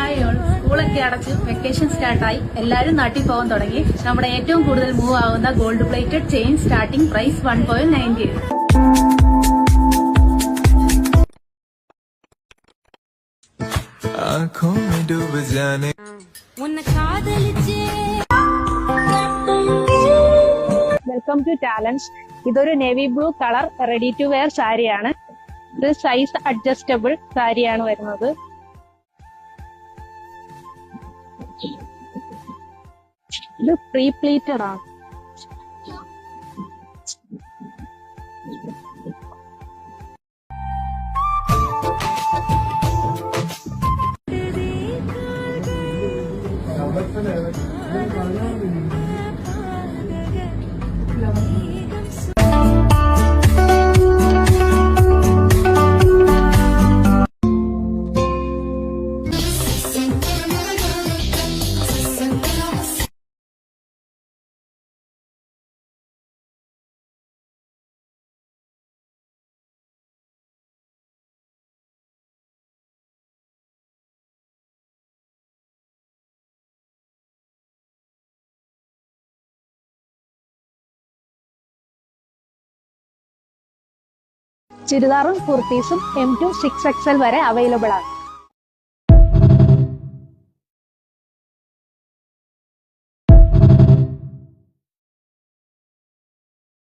Hi all, സ്കൂളൊക്കെ അടച്ച് vacation സ്റ്റാർട്ടായി എല്ലാവരും നാട്ടിൽ പോകാൻ തുടങ്ങി. നമ്മുടെ ഏറ്റവും കൂടുതൽ മൂവ് ആവുന്ന gold plated chain starting price 1.98. Welcome to Talents. ഇതൊരു navy blue colour ready to wear സാരിയാണ്. ഇത് സൈസ് അഡ്ജസ്റ്റബിൾ സാരിയാണ് വരുന്നത്. ഇത് പ്രീ പ്ലീറ്റഡ് ആണ്. ചുരിദാറും കുർത്തീസും M to 6XL വരെ അവൈലബിൾ ആണ്.